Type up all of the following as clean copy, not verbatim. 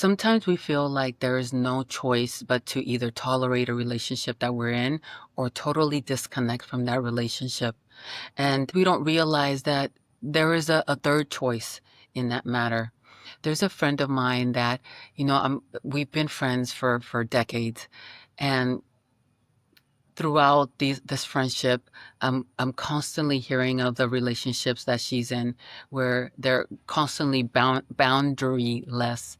Sometimes we feel like there is no choice but to either tolerate a relationship that we're in or totally disconnect from that relationship. And we don't realize that there is a third choice in that matter. There's a friend of mine that, we've been friends for decades. And throughout this friendship, I'm constantly hearing of the relationships that she's in where they're constantly boundaryless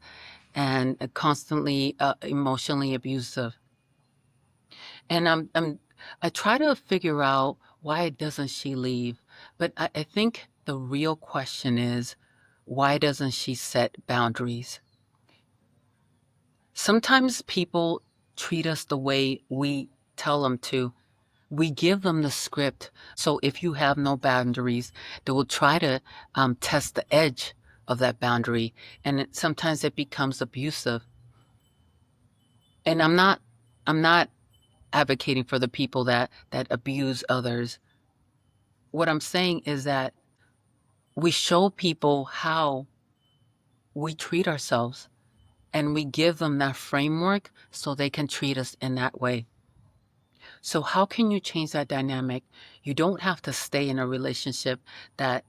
and constantly emotionally abusive. And I try to figure out why doesn't she leave? But I think the real question is, why doesn't she set boundaries? Sometimes people treat us the way we tell them to. We give them the script. So if you have no boundaries, they will try to test the edge of that boundary. And sometimes it becomes abusive. And I'm not advocating for the people that abuse others. What I'm saying is that we show people how we treat ourselves and we give them that framework so they can treat us in that way. So how can you change that dynamic? You don't have to stay in a relationship that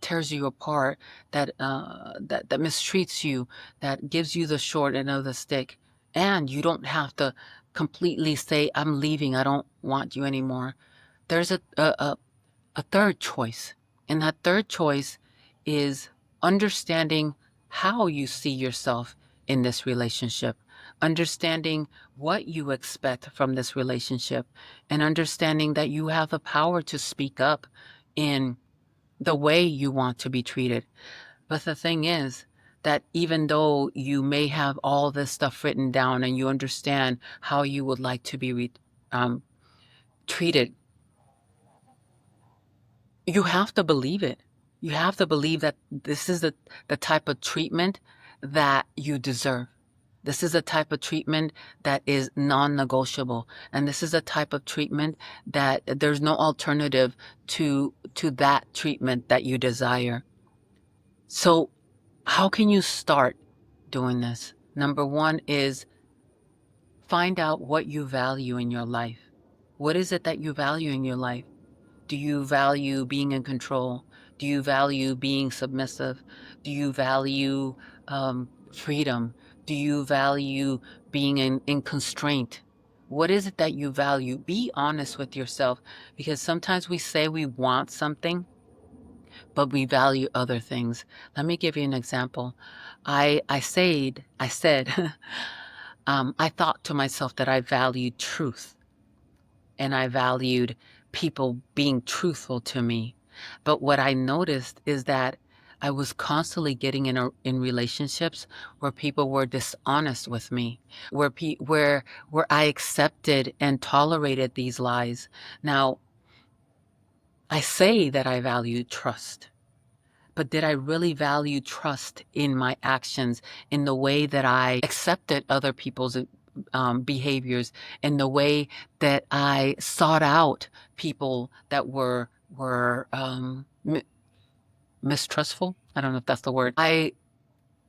tears you apart, that mistreats you, that gives you the short end of the stick. And you don't have to completely say, I'm leaving, I don't want you anymore. There's a third choice. And that third choice is understanding how you see yourself in this relationship, understanding what you expect from this relationship, and understanding that you have the power to speak up in the way you want to be treated. But the thing is that even though you may have all this stuff written down and you understand how you would like to be um, treated, you have to believe it. You have to believe that this is the type of treatment that you deserve. This is a type of treatment that is non-negotiable. And this is a type of treatment that there's no alternative to that treatment that you desire. So how can you start doing this? Number one is find out what you value in your life. What is it that you value in your life? Do you value being in control? Do you value being submissive? Do you value freedom? Do you value being in constraint? What is it that you value? Be honest with yourself, because sometimes we say we want something, but we value other things. Let me give you an example. I said, I thought to myself that I valued truth and I valued people being truthful to me. But what I noticed is that I was constantly getting in relationships where people were dishonest with me, where I accepted and tolerated these lies. Now, I say that I value trust, but did I really value trust in my actions, in the way that I accepted other people's behaviors, in the way that I sought out people that were mistrustful? I don't know if that's the word. I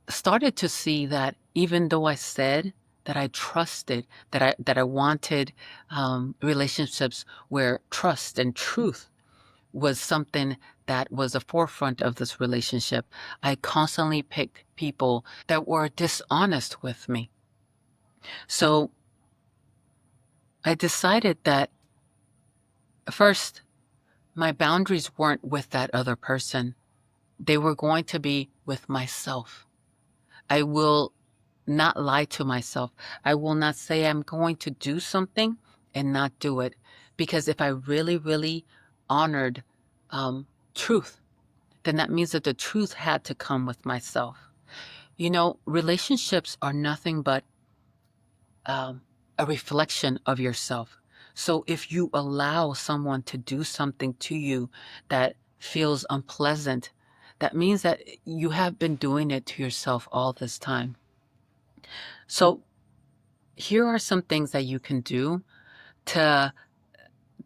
started to see that even though I said that I trusted, that I wanted relationships where trust and truth was something that was the forefront of this relationship, I constantly picked people that were dishonest with me. So I decided that first, my boundaries weren't with that other person. They were going to be with myself. I will not lie to myself. I will not say I'm going to do something and not do it. Because if I really, really honored truth, then that means that the truth had to come with myself. Relationships are nothing but a reflection of yourself. So if you allow someone to do something to you that feels unpleasant, that means that you have been doing it to yourself all this time. So here are some things that you can do to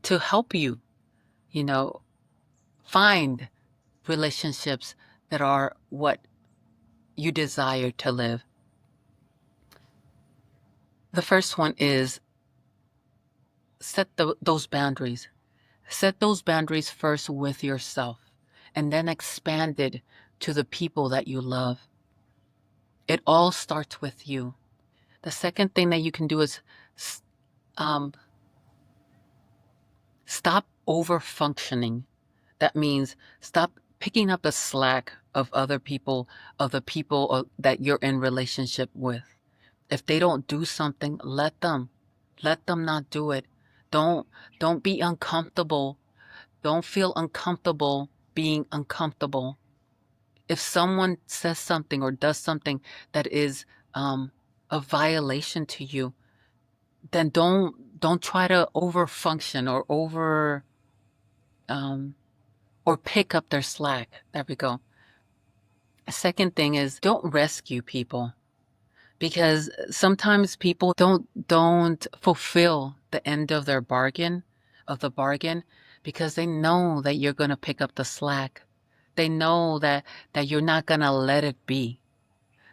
help you, you know, find relationships that are what you desire to live. The first one is set those boundaries. Set those boundaries first with yourself and then expand it to the people that you love. It all starts with you. The second thing that you can do is um, stop over functioning. That means stop picking up the slack of other people, of the people that you're in relationship with. If they don't do something, let them not do it. Don't be uncomfortable. Don't feel uncomfortable being uncomfortable. If someone says something or does something that is a violation to you, then don't try to over function or um, or pick up their slack. There we go. A second thing is don't rescue people, because sometimes people don't fulfill the end of their bargain because they know that you're going to pick up the slack. They know that you're not going to let it be.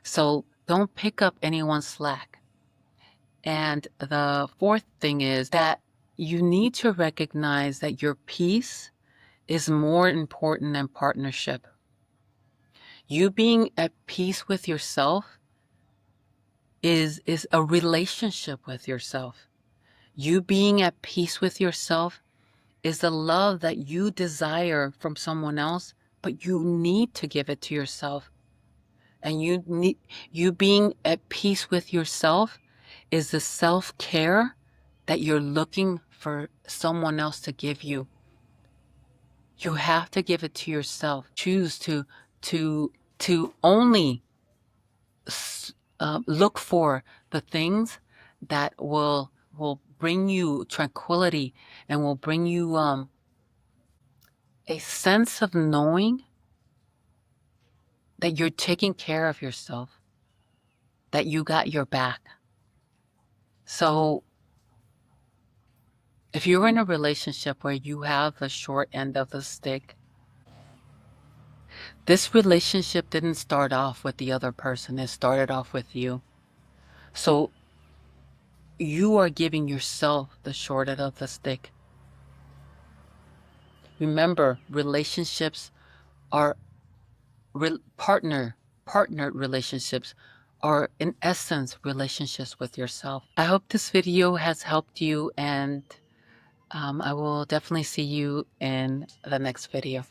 So don't pick up anyone's slack. And the fourth thing is that you need to recognize that your peace is more important than partnership. You being at peace with yourself is a relationship with yourself. You being at peace with yourself is the love that you desire from someone else, but you need to give it to yourself. And you being at peace with yourself is the self-care that you're looking for someone else to give you. You have to give it to yourself. Choose to only look for the things that will bring you tranquility and will bring you a sense of knowing that you're taking care of yourself, that you got your back. So if you're in a relationship where you have the short end of the stick, this relationship didn't start off with the other person. It started off with you. So you are giving yourself the short end of the stick. Remember, relationships are partner relationships are in essence relationships with yourself. I hope this video has helped you, and I will definitely see you in the next video.